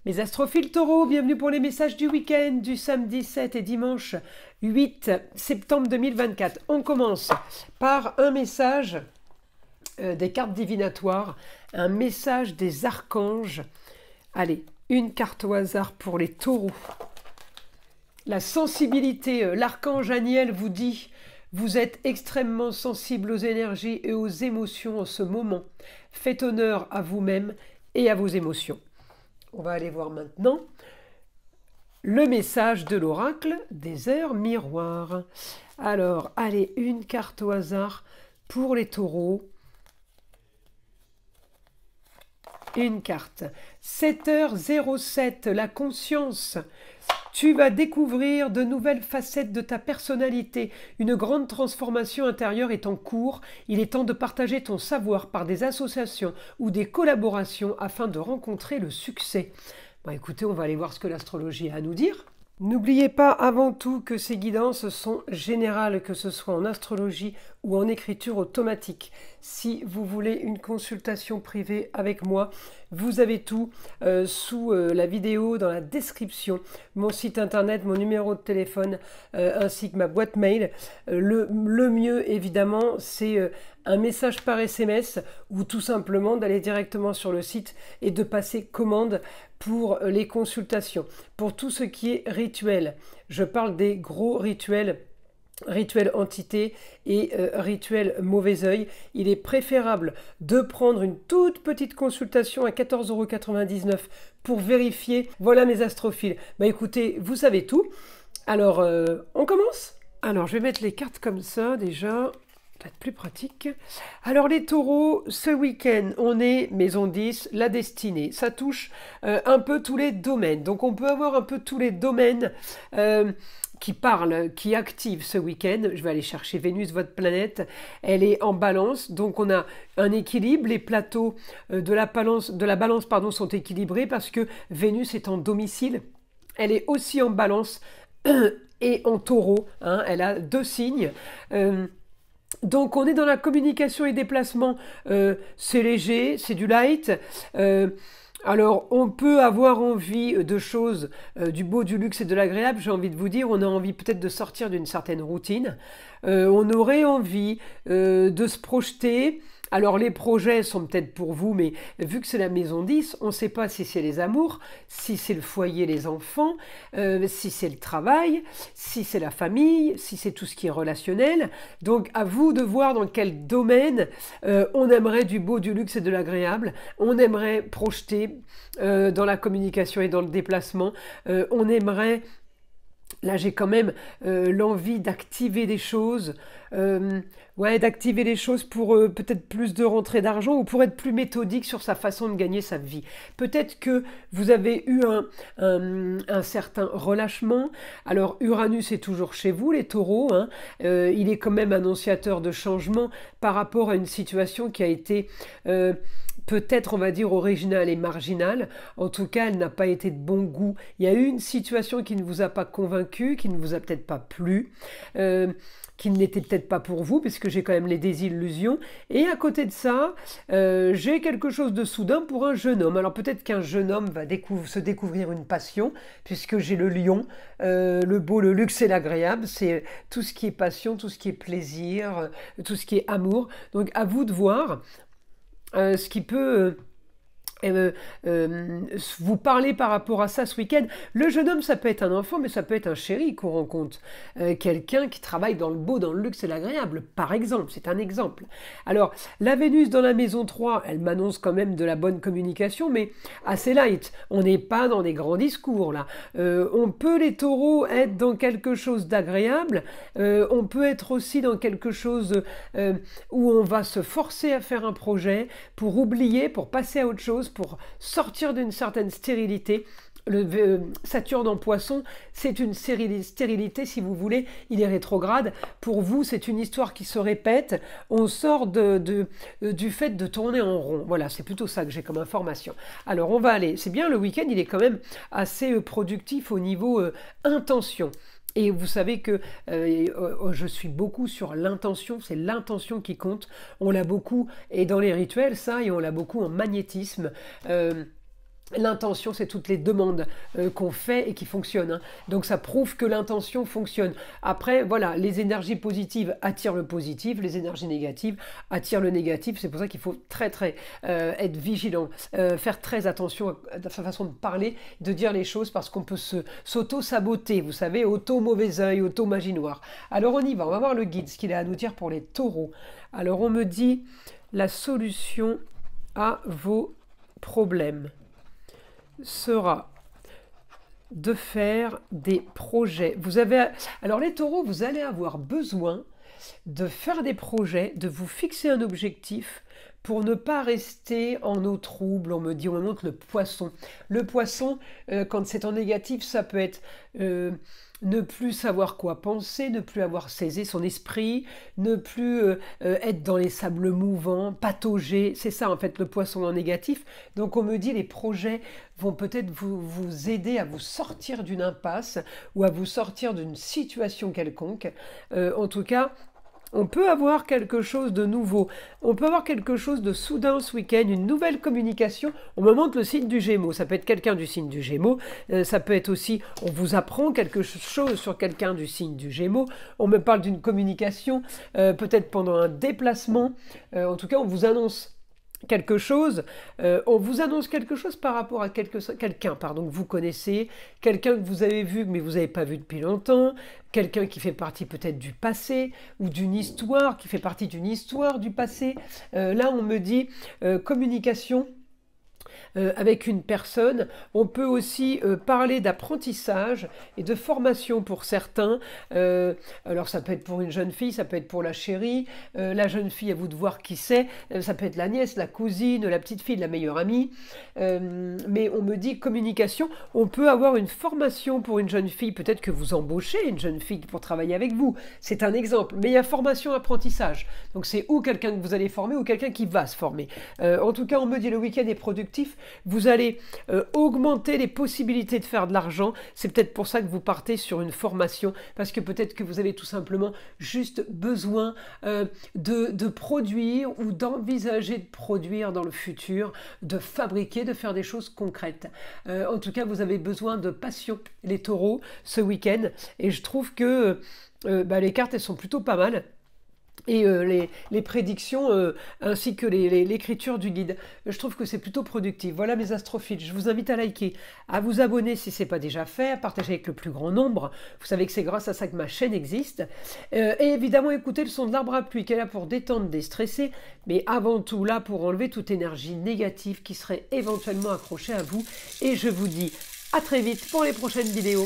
Mes astrophiles taureaux, bienvenue pour les messages du week-end du samedi 7 et dimanche 8 septembre 2024. On commence par un message des cartes divinatoires, un message des archanges. Allez, une carte au hasard pour les taureaux. La sensibilité, l'archange Aniel vous dit: vous êtes extrêmement sensible aux énergies et aux émotions en ce moment. Faites honneur à vous-même et à vos émotions. On va aller voir maintenant le message de l'oracle des heures miroirs. Alors, allez, une carte au hasard pour les taureaux. Une carte. 7h07, la conscience. Tu vas découvrir de nouvelles facettes de ta personnalité. Une grande transformation intérieure est en cours. Il est temps de partager ton savoir par des associations ou des collaborations afin de rencontrer le succès. Bon, écoutez, on va aller voir ce que l'astrologie a à nous dire. N'oubliez pas avant tout que ces guidances sont générales, que ce soit en astrologie ou en écriture automatique. Si vous voulez une consultation privée avec moi, vous avez tout sous la vidéo, dans la description, mon site internet, mon numéro de téléphone, ainsi que ma boîte mail. Le mieux, évidemment, c'est un message par SMS ou tout simplement d'aller directement sur le site et de passer commande pour les consultations. Pour tout ce qui est rituel, je parle des gros rituels, rituel entité et rituel mauvais œil. Il est préférable de prendre une toute petite consultation à 14,99 € pour vérifier. Voilà mes astrophiles. Bah écoutez, vous savez tout. Alors, on commence? Alors, je vais mettre les cartes comme ça déjà. Peut-être plus pratique. Alors les taureaux, ce week-end, on est maison 10, la destinée. Ça touche un peu tous les domaines. Donc on peut avoir un peu tous les domaines qui parlent, qui activent ce week-end. Je vais aller chercher Vénus, votre planète. Elle est en balance, donc on a un équilibre. Les plateaux de la balance pardon, sont équilibrés parce que Vénus est en domicile. Elle est aussi en balance et en taureau. Hein, elle a deux signes. Donc on est dans la communication et déplacement, c'est léger, c'est du light. Alors on peut avoir envie de choses, du beau, du luxe et de l'agréable. J'ai envie de vous dire, on a envie peut-être de sortir d'une certaine routine. On aurait envie de se projeter. Alors les projets sont peut-être pour vous, mais vu que c'est la maison 10, on ne sait pas si c'est les amours, si c'est le foyer, les enfants, si c'est le travail, si c'est la famille, si c'est tout ce qui est relationnel. Donc à vous de voir dans quel domaine on aimerait du beau, du luxe et de l'agréable. On aimerait projeter dans la communication et dans le déplacement. On aimerait... Là, j'ai quand même l'envie d'activer des choses, d'activer les choses pour peut-être plus de rentrée d'argent ou pour être plus méthodique sur sa façon de gagner sa vie. Peut-être que vous avez eu un certain relâchement. Alors, Uranus est toujours chez vous, les taureaux. Hein. Il est quand même annonciateur de changement par rapport à une situation qui a été... peut-être, on va dire, originale et marginale. En tout cas, elle n'a pas été de bon goût. Il y a eu une situation qui ne vous a pas convaincu, qui ne vous a peut-être pas plu, qui n'était peut-être pas pour vous, puisque j'ai quand même les désillusions. Et à côté de ça, j'ai quelque chose de soudain pour un jeune homme. Alors peut-être qu'un jeune homme va se découvrir une passion, puisque j'ai le lion, le beau, le luxe et l'agréable. C'est tout ce qui est passion, tout ce qui est plaisir, tout ce qui est amour. Donc à vous de voir ce qui peut vous parler par rapport à ça ce week-end. Le jeune homme, ça peut être un enfant, mais ça peut être un chéri qu'on rencontre. Quelqu'un qui travaille dans le beau, dans le luxe et l'agréable, par exemple. C'est un exemple. Alors, la Vénus dans la maison 3, elle m'annonce quand même de la bonne communication, mais assez light. On n'est pas dans des grands discours, là. On peut, les taureaux, être dans quelque chose d'agréable. On peut être aussi dans quelque chose où on va se forcer à faire un projet pour oublier, pour passer à autre chose, pour sortir d'une certaine stérilité. Le Saturne en Poisson, c'est une stérilité, si vous voulez, il est rétrograde. Pour vous, c'est une histoire qui se répète. On sort du fait de tourner en rond. Voilà, c'est plutôt ça que j'ai comme information. Alors, on va aller. C'est bien, le week-end, il est quand même assez productif au niveau intention. Et vous savez que je suis beaucoup sur l'intention, c'est l'intention qui compte. On l'a beaucoup, et dans les rituels, ça, et on l'a beaucoup en magnétisme. L'intention, c'est toutes les demandes qu'on fait et qui fonctionnent, hein. Donc ça prouve que l'intention fonctionne. Après, voilà, les énergies positives attirent le positif, les énergies négatives attirent le négatif. C'est pour ça qu'il faut être vigilant, faire très attention à sa façon de parler, de dire les choses, parce qu'on peut s'auto-saboter, vous savez, auto-mauvais œil, auto-magie noire. Alors on y va, on va voir le guide, ce qu'il a à nous dire pour les taureaux. Alors on me dit la solution à vos problèmes sera de faire des projets. Alors les taureaux, vous allez avoir besoin de faire des projets, de vous fixer un objectif pour ne pas rester en eau trouble. On me dit, on me montre le poisson. Le poisson, quand c'est en négatif, ça peut être ne plus savoir quoi penser, ne plus avoir saisi son esprit, ne plus être dans les sables mouvants, patauger. C'est ça en fait le poisson en négatif. Donc on me dit les projets vont peut-être vous aider à vous sortir d'une impasse ou à vous sortir d'une situation quelconque. En tout cas, on peut avoir quelque chose de nouveau, on peut avoir quelque chose de soudain ce week-end, une nouvelle communication. On me montre le signe du Gémeaux, ça peut être quelqu'un du signe du Gémeaux, ça peut être aussi, on vous apprend quelque chose sur quelqu'un du signe du Gémeaux, on me parle d'une communication, peut-être pendant un déplacement, en tout cas on vous annonce quelque chose, par rapport à quelqu'un que vous connaissez, quelqu'un que vous avez vu mais vous n'avez pas vu depuis longtemps, quelqu'un qui fait partie peut-être du passé ou d'une histoire, qui fait partie d'une histoire du passé. Là on me dit communication avec une personne. On peut aussi parler d'apprentissage et de formation pour certains. Alors ça peut être pour une jeune fille, ça peut être pour la chérie, la jeune fille, à vous de voir qui c'est, ça peut être la nièce, la cousine, la petite fille, la meilleure amie. Mais on me dit communication, on peut avoir une formation pour une jeune fille, peut-être que vous embauchez une jeune fille pour travailler avec vous, c'est un exemple, mais il y a formation, apprentissage, donc c'est ou quelqu'un que vous allez former ou quelqu'un qui va se former. En tout cas, on me dit le week-end est productif, vous allez augmenter les possibilités de faire de l'argent. C'est peut-être pour ça que vous partez sur une formation, parce que peut-être que vous avez tout simplement juste besoin de produire ou d'envisager de produire dans le futur, de fabriquer, de faire des choses concrètes. En tout cas, vous avez besoin de passion, les taureaux, ce week-end. Et je trouve que les cartes, elles sont plutôt pas mal. Et les prédictions ainsi que l'écriture du guide. Je trouve que c'est plutôt productif. Voilà mes astrophiles. Je vous invite à liker, à vous abonner si ce n'est pas déjà fait, à partager avec le plus grand nombre. Vous savez que c'est grâce à ça que ma chaîne existe. Et évidemment, écoutez le son de l'arbre à pluie qui est là pour détendre, déstresser, mais avant tout là pour enlever toute énergie négative qui serait éventuellement accrochée à vous. Et je vous dis à très vite pour les prochaines vidéos.